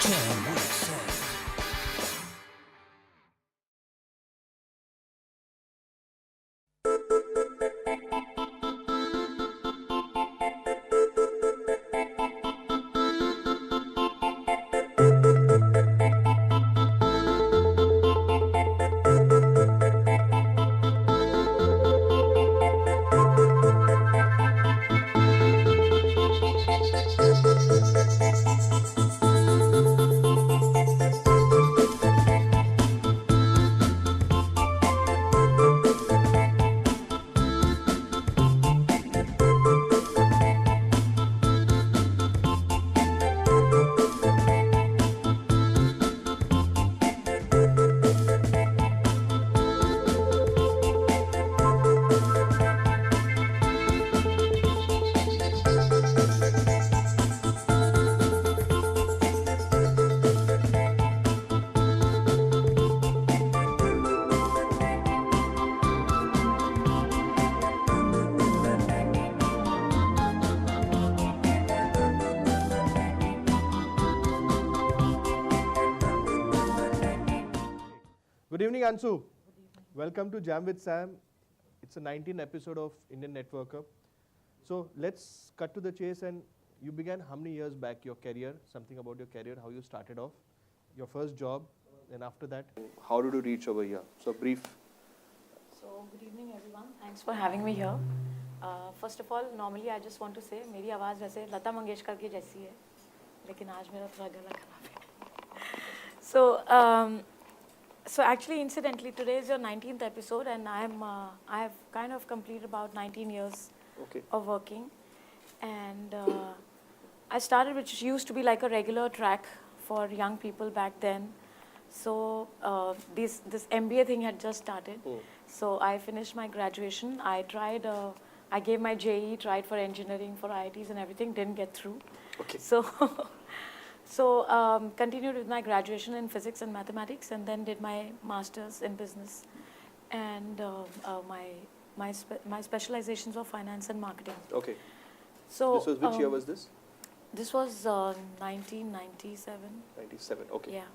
Good evening, Ansoo. Welcome to Jam with Sam. It's a 19th episode of Indian Networker. So let's cut to the chase. And you began how many years back your career? Something about your career, how you started off, your first job, and after that, how did you reach over here? So brief. So good evening, everyone. Thanks for having me here. First of all, normally I just want to say, मेरी आवाज़ वैसे लता मंगेशकर की जैसी है, लेकिन आज मेरा थोड़ा गला खराब है. So actually, incidentally, today is your 19th episode, and I have kind of completed about 19 years of working, and I started, which used to be like a regular track for young people back then. So this MBA thing had just started. So I finished my graduation. I tried. I gave my JE, tried for engineering, for IITs and everything. Didn't get through. So continued with my graduation in physics and mathematics, and then did my master's in business, and my specializations were finance and marketing. Okay. So this was which year was this? This was 1997. 97. Okay. Yeah.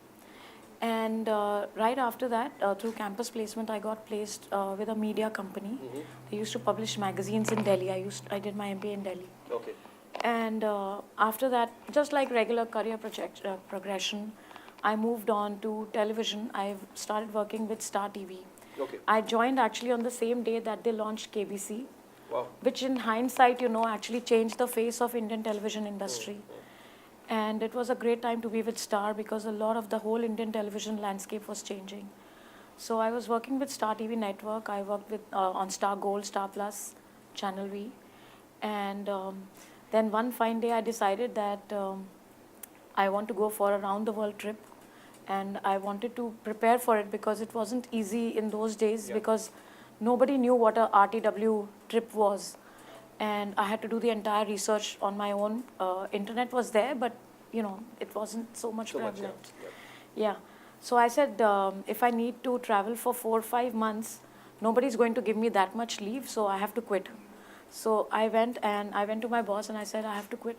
And right after that, through campus placement, I got placed with a media company. They used to publish magazines in Delhi. I did my MBA in Delhi. Okay. And after that, just like regular career progression, I moved on to television. I started working with Star TV. Okay. I joined actually on the same day that they launched KBC, wow. Which in hindsight, actually changed the face of Indian television industry. And it was a great time to be with Star because a lot of the whole Indian television landscape was changing. So I was working with Star TV network. I worked with on Star Gold, Star Plus, Channel V. And then one fine day I decided that I want to go for a round the world trip, and I wanted to prepare for it because it wasn't easy in those days because nobody knew what a RTW trip was, and I had to do the entire research on my own. Internet was there, but it wasn't so much prevalent. Yeah. So I said, if I need to travel for 4 or 5 months, nobody's going to give me that much leave, so I have to quit. So I went to my boss and I said, I have to quit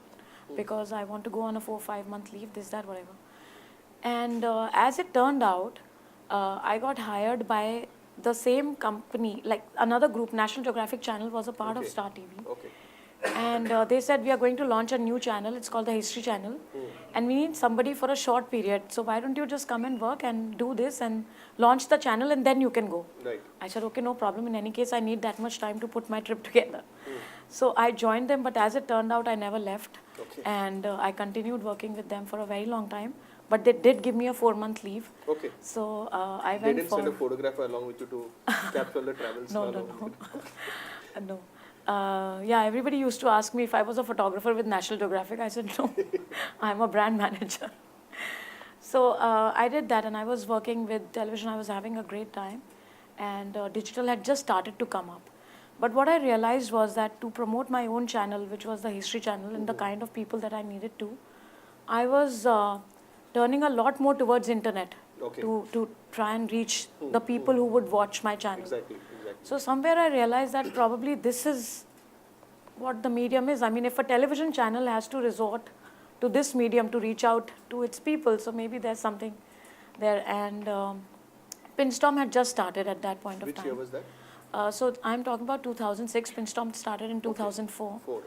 because I want to go on a 4 or 5 month leave, this, that, whatever. And as it turned out, I got hired by the same company, like another group, National Geographic Channel was a part of Star TV. Okay. And they said, we are going to launch a new channel, it's called the History Channel. And we need somebody for a short period. So why don't you just come and work and do this and launch the channel and then you can go. Right. I said, okay, no problem. In any case, I need that much time to put my trip together. So I joined them, but as it turned out, I never left. Okay. And I continued working with them for a very long time. But they did give me a 4-month leave. Okay. So I went They didn't send a photographer along with you to capture the travels? No. Yeah, everybody used to ask me if I was a photographer with National Geographic. I said, no, I'm a brand manager. So I did that, and I was working with television. I was having a great time, and digital had just started to come up. But what I realized was that to promote my own channel, which was the History Channel, and the kind of people that I needed to, I was turning a lot more towards internet to try and reach the people who would watch my channel. Exactly. So somewhere I realized that probably this is what the medium is. I mean, if a television channel has to resort to this medium to reach out to its people. So maybe there's something there. And Pinstorm had just started at that point of time. Which year was that? So I'm talking about 2006. Pinstorm started in 2004. Okay.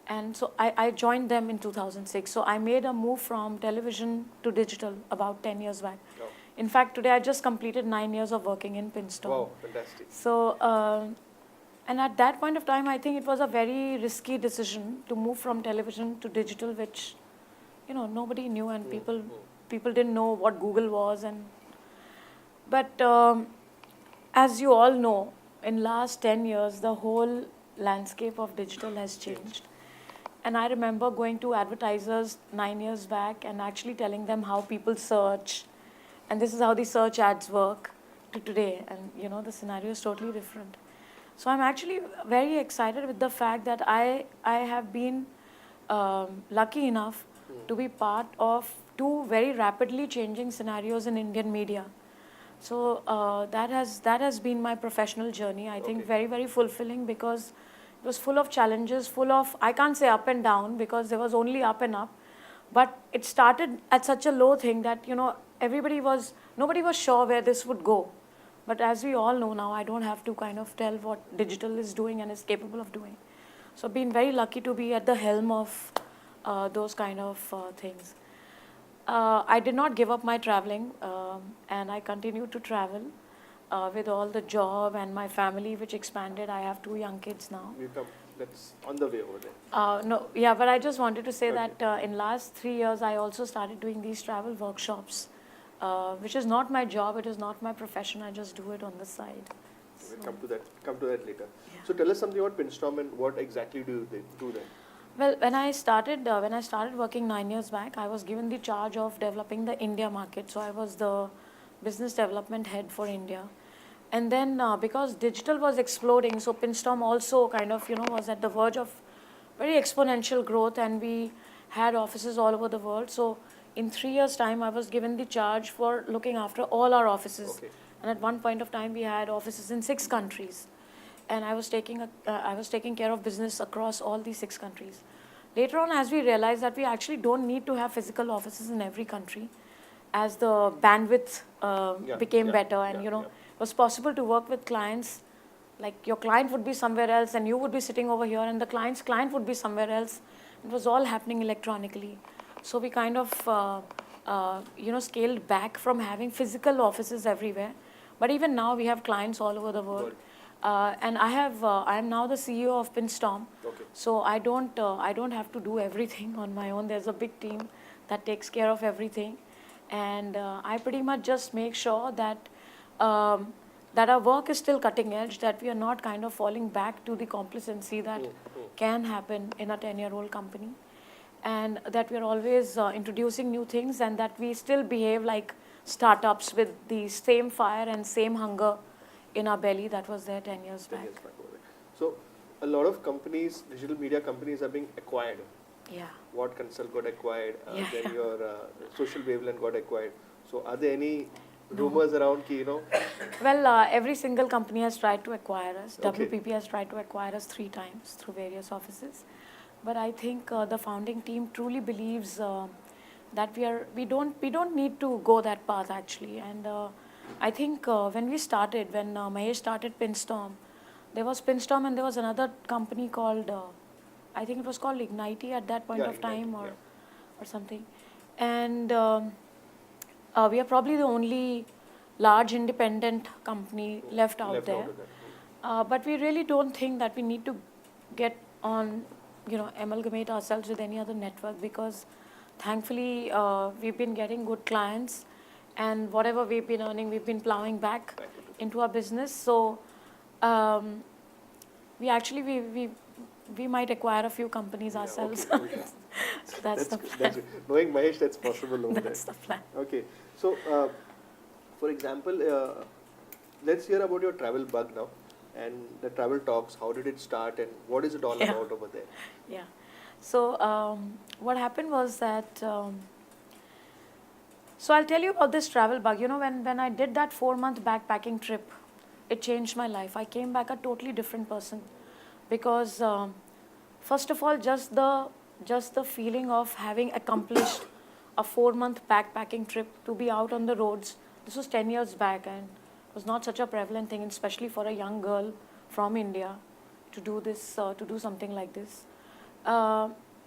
And so I joined them in 2006. So I made a move from television to digital about 10 years back. Oh. In fact, today I just completed 9 years of working in Pinstorm. Wow, fantastic. So, and at that point of time, I think it was a very risky decision to move from television to digital, which, nobody knew, and people didn't know what Google was. But as you all know, in last 10 years, the whole landscape of digital has changed. And I remember going to advertisers 9 years back and actually telling them how people search, and this is how the search ads work, to today. And the scenario is totally different. So I'm actually very excited with the fact that I have been lucky enough to be part of two very rapidly changing scenarios in Indian media. So that has been my professional journey. I think very, very fulfilling, because it was full of challenges, full of, I can't say up and down, because there was only up and up. But it started at such a low thing that, nobody was sure where this would go. But as we all know now, I don't have to kind of tell what digital is doing and is capable of doing. So I've been very lucky to be at the helm of those kind of things. I did not give up my traveling, and I continued to travel with all the job and my family, which expanded. I have 2 young kids now. That's on the way over there. No, yeah, but I just wanted to say that in last 3 years, I also started doing these travel workshops, which is not my job, it is not my profession, I just do it on the side. We'll come to that later. Yeah. So tell us something about Pinstorm and what exactly do you do there? Well, when I started working 9 years back, I was given the charge of developing the India market. So I was the business development head for India. And then because digital was exploding, so Pinstorm also kind of, was at the verge of very exponential growth, and we had offices all over the world. So in 3 years' time, I was given the charge for looking after all our offices. Okay. And at one point of time, we had offices in 6 countries. And I was taking care of business across all these 6 countries. Later on, as we realized that we actually don't need to have physical offices in every country, as the bandwidth became better, and it was possible to work with clients. Like your client would be somewhere else, and you would be sitting over here, and the client's client would be somewhere else. It was all happening electronically. So we kind of scaled back from having physical offices everywhere. But even now, we have clients all over the world. And I am now the CEO of Pinstorm. Okay. So I don't have to do everything on my own. There's a big team that takes care of everything, and I pretty much just make sure that that our work is still cutting edge, that we are not kind of falling back to the complacency that can happen in a 10-year-old company, and that we are always introducing new things, and that we still behave like startups with the same fire and same hunger in our belly that was there 10 years back. So a lot of companies, digital media companies, are being acquired. Yeah. What Consult got acquired, then your social wavelength got acquired. So are there any rumors around ki, Well, every single company has tried to acquire us. Okay. WPP has tried to acquire us 3 times through various offices. But I think the founding team truly believes that we don't need to go that path actually. And I think when Mahesh started Pinstorm, there was Pinstorm and there was another company called, I think it was called Ignite at that point of time, or something. And we are probably the only large independent company left out there. But we really don't think that we need to get on, amalgamate ourselves with any other network, because thankfully we've been getting good clients, and whatever we've been earning, we've been plowing back into our business. So we might acquire a few companies ourselves. Okay. So that's the plan. Knowing Mahesh, that's possible over That's the plan. Okay. So, for example, let's hear about your travel bug now, and the travel talks. How did it start, and what is it all about over there? Yeah. So what happened was that, so I'll tell you about this travel bug. When I did that 4-month backpacking trip, it changed my life. I came back a totally different person, because first of all, just the just the feeling of having accomplished a 4-month backpacking trip to be out on the roads. This was 10 years back, and it was not such a prevalent thing, especially for a young girl from India to do this, to do something like this.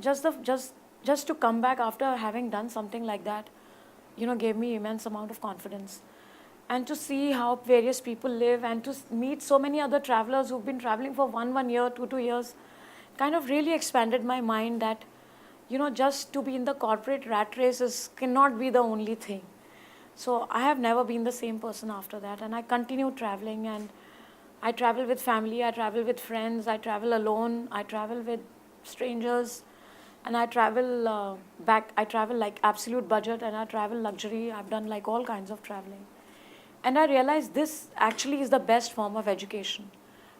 Just to come back after having done something like that, gave me immense amount of confidence. And to see how various people live, and to meet so many other travelers who've been traveling for one year, 2 years, kind of really expanded my mind that, just to be in the corporate rat race cannot be the only thing. So I have never been the same person after that, and I continue traveling, and I travel with family, I travel with friends, I travel alone, I travel with strangers, and I travel I travel like absolute budget, and I travel luxury. I've done like all kinds of traveling. And I realized this actually is the best form of education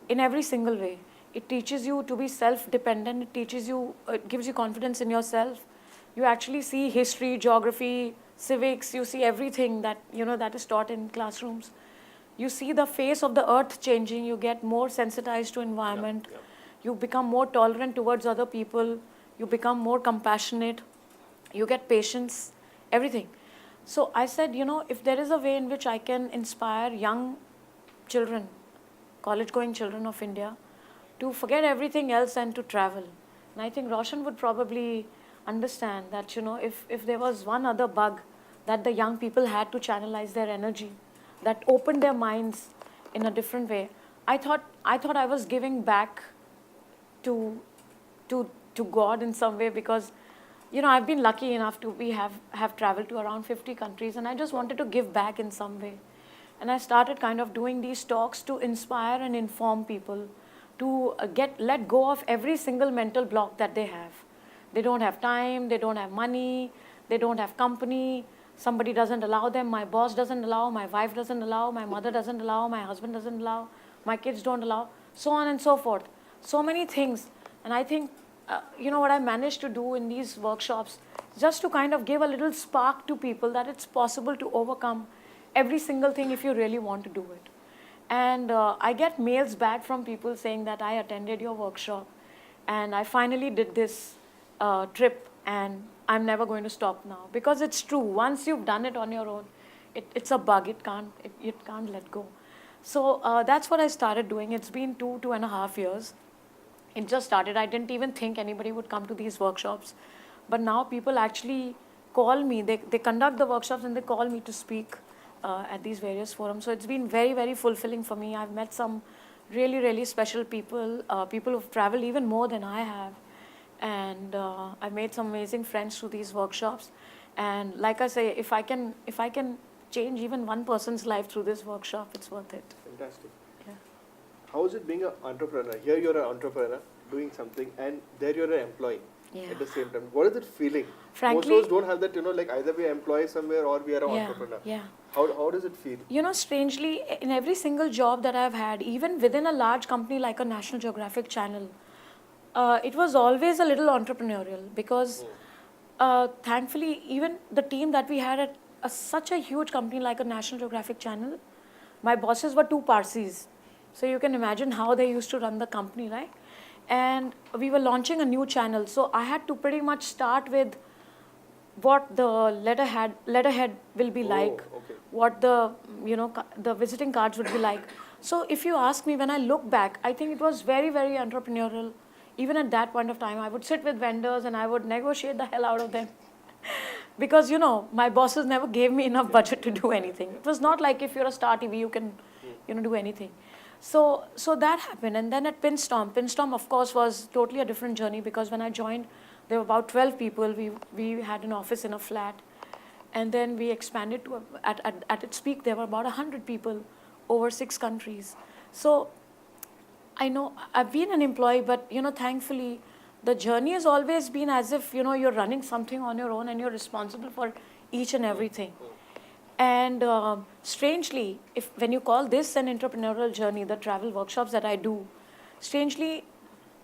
in every single way. It teaches you to be self-dependent, it gives you confidence in yourself. You actually see history, geography, civics, you see everything that, that is taught in classrooms. You see the face of the earth changing, you get more sensitized to environment, you become more tolerant towards other people, you become more compassionate, you get patience, everything. So I said, if there is a way in which I can inspire young children, college-going children of India, to forget everything else and to travel. And I think Roshan would probably understand that, if there was one other bug that the young people had to channelize their energy, that opened their minds in a different way, I thought I was giving back to God in some way, because I've been lucky enough to have traveled to around 50 countries, and I just wanted to give back in some way. And I started kind of doing these talks to inspire and inform people to let go of every single mental block that they have. They don't have time, they don't have money, they don't have company, somebody doesn't allow them, my boss doesn't allow, my wife doesn't allow, my mother doesn't allow, my husband doesn't allow, my kids don't allow, so on and so forth. So many things. And I think, what I managed to do in these workshops, just to kind of give a little spark to people that it's possible to overcome every single thing if you really want to do it. And I get mails back from people saying that I attended your workshop and I finally did this trip and I'm never going to stop now. Because it's true, once you've done it on your own, it's a bug, it can't let go. So that's what I started doing. It's been 2.5 years. It just started. I didn't even think anybody would come to these workshops. But now people actually call me. They conduct the workshops and they call me to speak at these various forums. So it's been very, very fulfilling for me. I've met some really, really special people, people who've traveled even more than I have. And I've made some amazing friends through these workshops. And like I say, if I can change even one person's life through this workshop, it's worth it. Fantastic. Yeah. How is it being an entrepreneur? Here you're an entrepreneur doing something, and there you're an employee at the same time. What is it feeling? Frankly, most of us don't have that, like either we are employee somewhere or we are an entrepreneur. Yeah. How does it feel? Strangely, in every single job that I've had, even within a large company like a National Geographic channel, it was always a little entrepreneurial because thankfully, even the team that we had at such a huge company like a National Geographic channel, my bosses were 2 Parsis. So you can imagine how they used to run the company, right? And we were launching a new channel. So I had to pretty much start with what the letterhead will be like, what the visiting cards would be like. So if you ask me, when I look back, I think it was very, very entrepreneurial. Even at that point of time, I would sit with vendors and I would negotiate the hell out of them. Because, my bosses never gave me enough budget to do anything. It was not like if you're a Star TV, you can, do anything. So that happened. And then at Pinstorm, of course, was totally a different journey because when I joined, there were about 12 people. We had an office in a flat. And then we expanded to, at its peak, there were about 100 people over 6 countries. So I know I've been an employee, but, thankfully, the journey has always been as if, you're running something on your own and you're responsible for each and everything. And strangely, when you call this an entrepreneurial journey, the travel workshops that I do, strangely,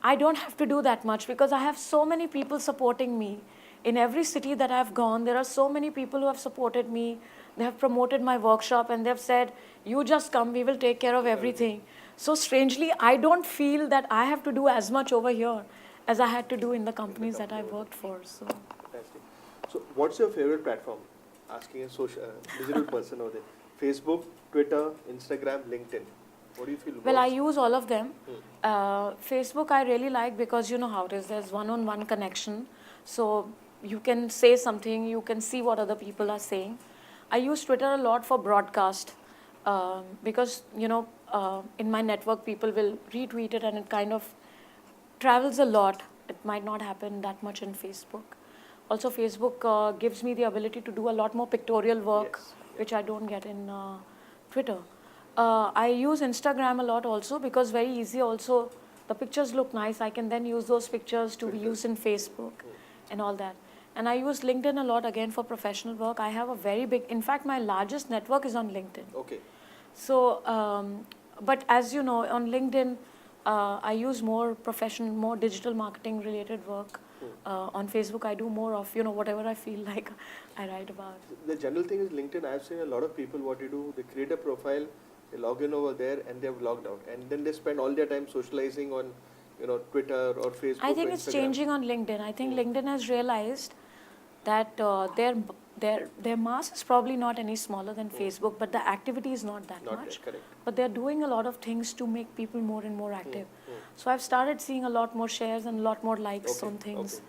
I don't have to do that much because I have so many people supporting me. In every city that I've gone, there are so many people who have supported me. They have promoted my workshop and they've said, you just come, we will take care of everything. So strangely, I don't feel that I have to do as much over here as I had to do in the companies that I worked for. So. Fantastic. So what's your favorite platform? Asking a social, digital person over there. Facebook, Twitter, Instagram, LinkedIn. What do you feel? Well, I use all of them. Facebook I really like because you know how it is. There's one-on-one connection. So you can say something, you can see what other people are saying. I use Twitter a lot for broadcast because, you know, in my network, people will retweet it and it kind of travels a lot. It might not happen that much in Facebook. Also, Facebook gives me the ability to do a lot more pictorial work, which I don't get in Twitter. I use Instagram a lot also because very easy also. The pictures look nice. I can then use those pictures to be used in Facebook and all that. And I use LinkedIn a lot again for professional work. I have a very big, in fact, my largest network is on LinkedIn. Okay. So, but as you know, on LinkedIn, I use more professional, more digital marketing related work. On Facebook, I do more of, you know, whatever I feel like I write about. The general thing is LinkedIn, I've seen a lot of people, what you do, they create a profile, they log in over there and they have logged out. And then they spend all their time socializing on, you know, Twitter or Facebook. I think or it's Instagram. changing on LinkedIn. I think LinkedIn has realized that their mass is probably not any smaller than Facebook, but the activity is not that much. Correct. But they're doing a lot of things to make people more and more active. So I've started seeing a lot more shares and a lot more likes on things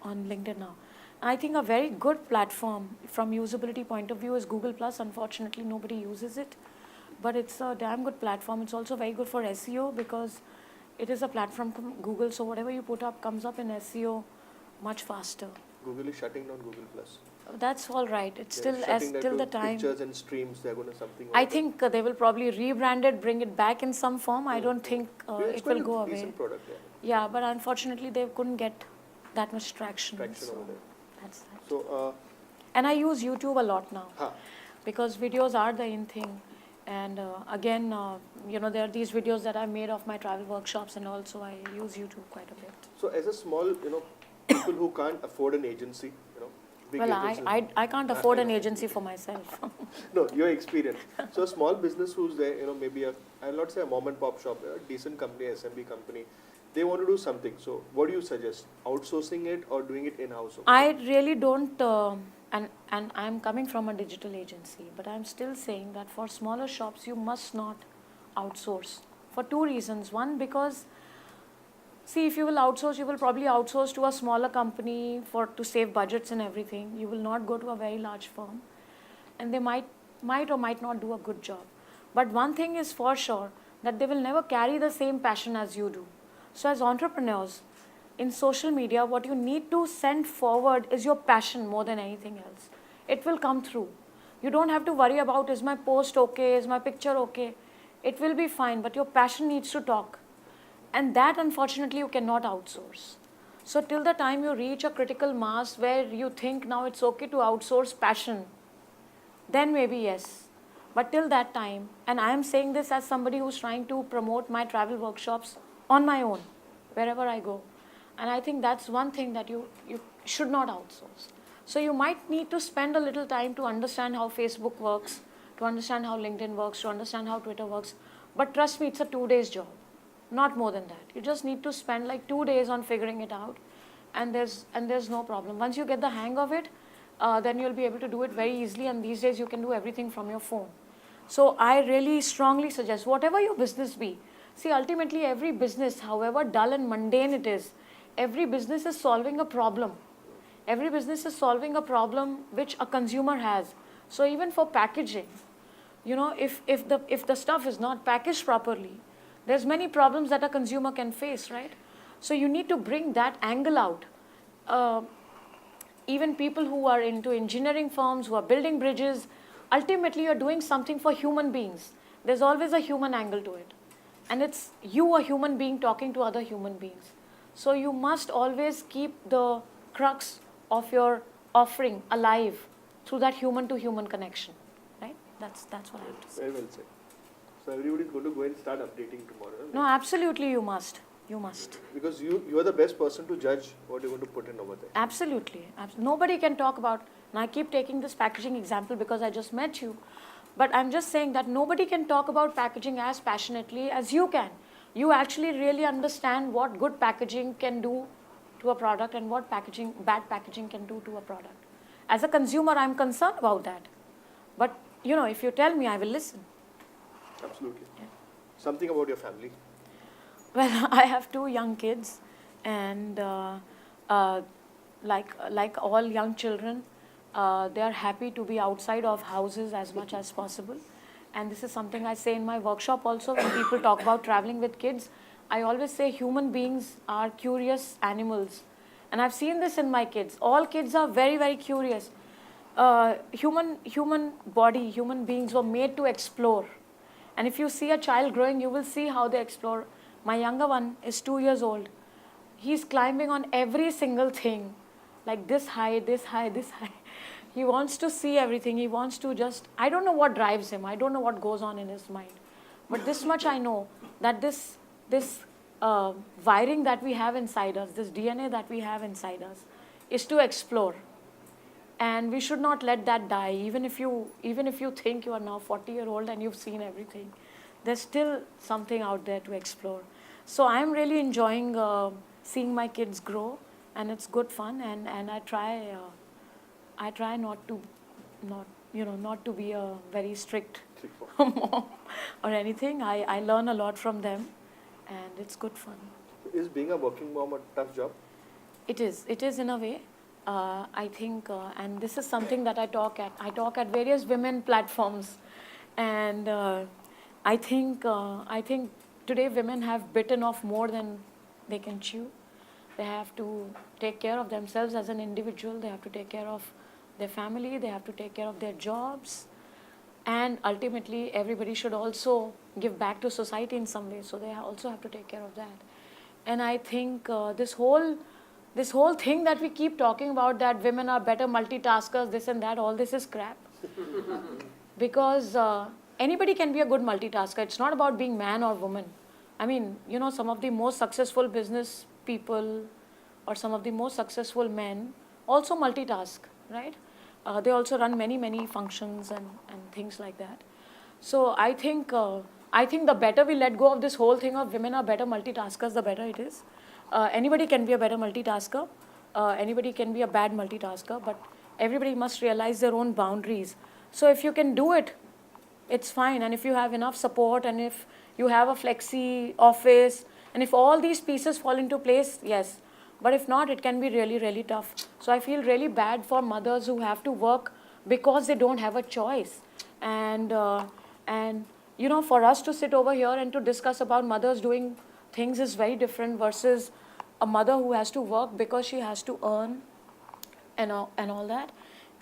on LinkedIn now. And I think a very good platform from usability point of view is Google+. Unfortunately, nobody uses it. But it's a damn good platform. It's also very good for SEO because it is a platform from Google. So whatever you put up comes up in SEO much faster. Google is shutting down Google+. That's all right. It's They're still as till the time. Pictures and streams, they're going to something. I think they will probably rebrand it, bring it back in some form. I don't think it will go away. Decent product, yeah, but unfortunately they couldn't get that much traction. Over there. That's that. So, and I use YouTube a lot now because videos are the in thing. And again, you know, there are these videos that I made of my travel workshops, and also I use YouTube quite a bit. So, as a small, you know, people who can't afford an agency, you know, big well, agency. I can't afford an agency for myself. No, your experience. So, a small business who's there, you know, maybe I'll not say a mom and pop shop, a decent company, SMB company, they want to do something. So, what do you suggest? Outsourcing it or doing it in-house? I really don't, and I'm coming from a digital agency, but I'm still saying that for smaller shops, you must not outsource for two reasons. One, because see, if you will outsource, you will probably outsource to a smaller company to save budgets and everything. You will not go to a very large firm, and they might or might not do a good job. But one thing is for sure, that they will never carry the same passion as you do. So as entrepreneurs, in social media, what you need to send forward is your passion more than anything else. It will come through. You don't have to worry about, is my post okay, is my picture okay? It will be fine, but your passion needs to talk. And that, unfortunately, you cannot outsource. So till the time you reach a critical mass where you think now it's okay to outsource passion, then maybe yes. But till that time, and I am saying this as somebody who's trying to promote my travel workshops on my own, wherever I go. And I think that's one thing that you should not outsource. So you might need to spend a little time to understand how Facebook works, to understand how LinkedIn works, to understand how Twitter works. But trust me, it's a 2 days job. Not more than that. You just need to spend like 2 days on figuring it out, and there's no problem. Once you get the hang of it, then you'll be able to do it very easily, and these days you can do everything from your phone. So I really strongly suggest, whatever your business be, see, ultimately every business, however dull and mundane it is, every business is solving a problem. Every business is solving a problem which a consumer has. So even for packaging, you know, if the stuff is not packaged properly, there's many problems that a consumer can face, right? So you need to bring that angle out. Even people who are into engineering firms, who are building bridges, ultimately you're doing something for human beings. There's always a human angle to it. And it's you, a human being, talking to other human beings. So you must always keep the crux of your offering alive through that human-to-human connection, right? That's what I have to say. Very well said. So everybody is going to go and start updating tomorrow. No, absolutely you must. You must. Because you are the best person to judge what you're going to put in over there. Absolutely. Nobody can talk about, and I keep taking this packaging example because I just met you, but I'm just saying that nobody can talk about packaging as passionately as you can. You actually really understand what good packaging can do to a product and what bad packaging can do to a product. As a consumer, I'm concerned about that. But, if you tell me, I will listen. Absolutely. Yeah. Something about your family. Well, I have 2 young kids, and like all young children, they are happy to be outside of houses as much as possible. And this is something I say in my workshop also when people talk about traveling with kids. I always say human beings are curious animals. And I've seen this in my kids. All kids are very, very curious. Human body, human beings were made to explore. And if you see a child growing, you will see how they explore. My younger one is 2 years old. He's climbing on every single thing, like this high, this high, this high. He wants to see everything. He wants to I don't know what drives him. I don't know what goes on in his mind. But this much I know, that this wiring that we have inside us, this DNA that we have inside us, is to explore. And we should not let that die. Even if you think you are now 40-year-old and you've seen everything, there's still something out there to explore. So I'm really enjoying seeing my kids grow, and it's good fun. And I try not to be a very strict mom or anything. I learn a lot from them, and it's good fun. Is being a working mom a tough job? It is in a way. I think, and this is something that I talk at various women platforms, and I think today women have bitten off more than they can chew. They have to take care of themselves as an individual. They have to take care of their family. They have to take care of their jobs, and ultimately everybody should also give back to society in some way. So they also have to take care of that. And I think this whole thing that we keep talking about, that women are better multitaskers, this and that, all this is crap. Because anybody can be a good multitasker. It's not about being man or woman. I mean, some of the most successful business people or some of the most successful men also multitask, right? They also run many, many functions and things like that. So I think the better we let go of this whole thing of women are better multitaskers, the better it is. Anybody can be a better multitasker. Anybody can be a bad multitasker, but everybody must realize their own boundaries. So if you can do it, it's fine. And if you have enough support, and if you have a flexi office, and if all these pieces fall into place, yes. But if not, it can be really, really tough. So I feel really bad for mothers who have to work because they don't have a choice. And for us to sit over here and to discuss about mothers doing things is very different versus a mother who has to work because she has to earn and all that.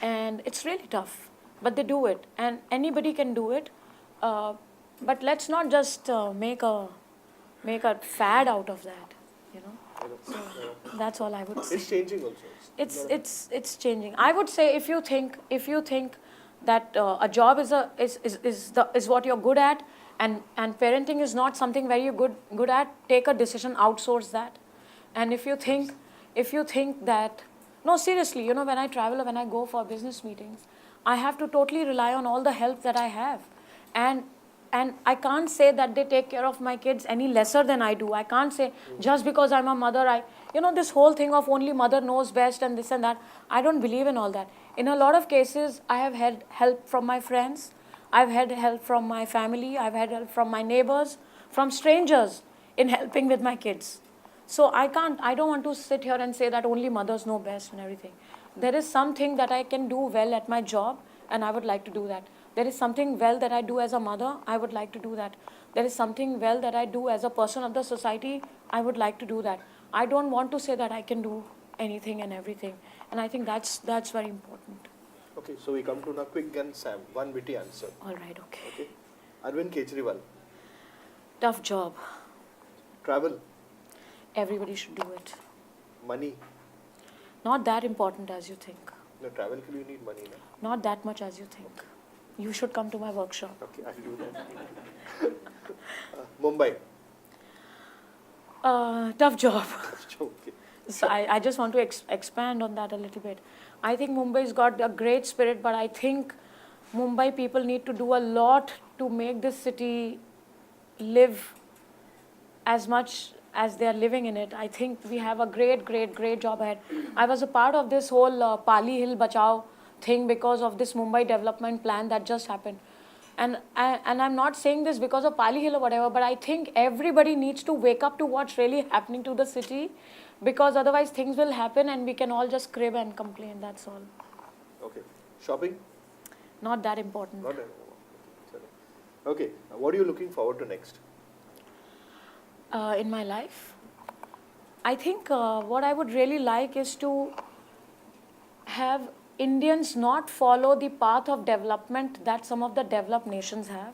And it's really tough, but they do it, and anybody can do it. But let's not just make a fad out of that, So that's all I would say. It's changing also. It's changing. I would say if you think that a job is what you're good at, and parenting is not something very good at, take a decision, outsource that. And if you think that, no, seriously, when I travel or when I go for business meetings, I have to totally rely on all the help that I have. And I can't say that they take care of my kids any lesser than I do. I can't say just because I'm a mother, this whole thing of only mother knows best and this and that, I don't believe in all that. In a lot of cases, I have had help from my friends. I've had help from my family. I've had help from my neighbors, from strangers in helping with my kids. So I don't want to sit here and say that only mothers know best and everything. There is something that I can do well at my job, and I would like to do that. There is something well that I do as a mother, I would like to do that. There is something well that I do as a person of the society, I would like to do that. I don't want to say that I can do anything and everything. And I think that's very important. Okay, so we come to now quick gun Sam, one witty answer. All right, okay. Arvind Kejriwal. Tough job. Travel. Everybody should do it. Money. Not that important as you think. No, travel you need money. No? Not that much as you think. You should come to my workshop. Okay, I'll do that. Mumbai. Tough job. Okay. So I just want to expand on that a little bit. I think Mumbai's got a great spirit, but I think Mumbai people need to do a lot to make this city live as much as they are living in it. I think we have a great, great, great job ahead. I was a part of this whole Pali Hill Bachao thing because of this Mumbai development plan that just happened. And I'm not saying this because of Pali Hill or whatever, but I think everybody needs to wake up to what's really happening to the city, because otherwise things will happen and we can all just crib and complain, that's all. Okay. Shopping? Not that important. Not that important. Okay. What are you looking forward to next? In my life, I think what I would really like is to have Indians not follow the path of development that some of the developed nations have.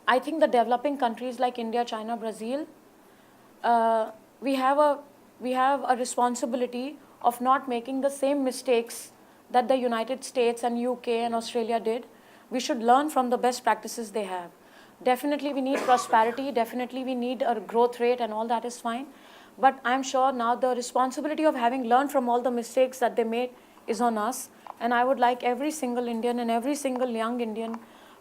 I think the developing countries like India, China, Brazil, we have a responsibility of not making the same mistakes that the United States and UK and Australia did. We should learn from the best practices they have. Definitely we need prosperity, definitely we need a growth rate, and all that is fine. But I'm sure now the responsibility of having learned from all the mistakes that they made is on us. And I would like every single Indian and every single young Indian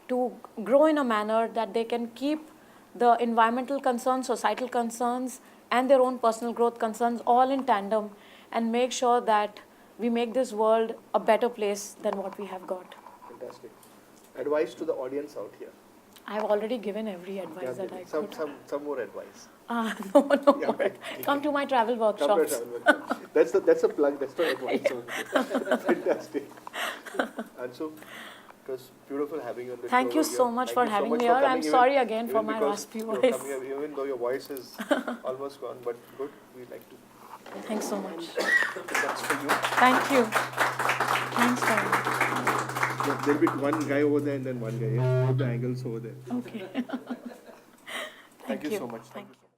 to grow in a manner that they can keep the environmental concerns, societal concerns, and their own personal growth concerns all in tandem, and make sure that we make this world a better place than what we have got. Fantastic. Advice to the audience out here. I've already given every advice that I could. Some more advice. No Yeah, more. okay. Come to my travel workshops. That's a plug. That's not advice. Fantastic. Ansoo, it was beautiful having you on the show. Thank you so much for having me here. I'm sorry again for my raspy voice. Even though your voice is almost gone, but good. We like to. Thanks so much. That's for you. Thank you. Thanks, Darren. There'll be one guy over there and then one guy. Yeah? Both the angles over there. Okay. Thank you so much. Thank you.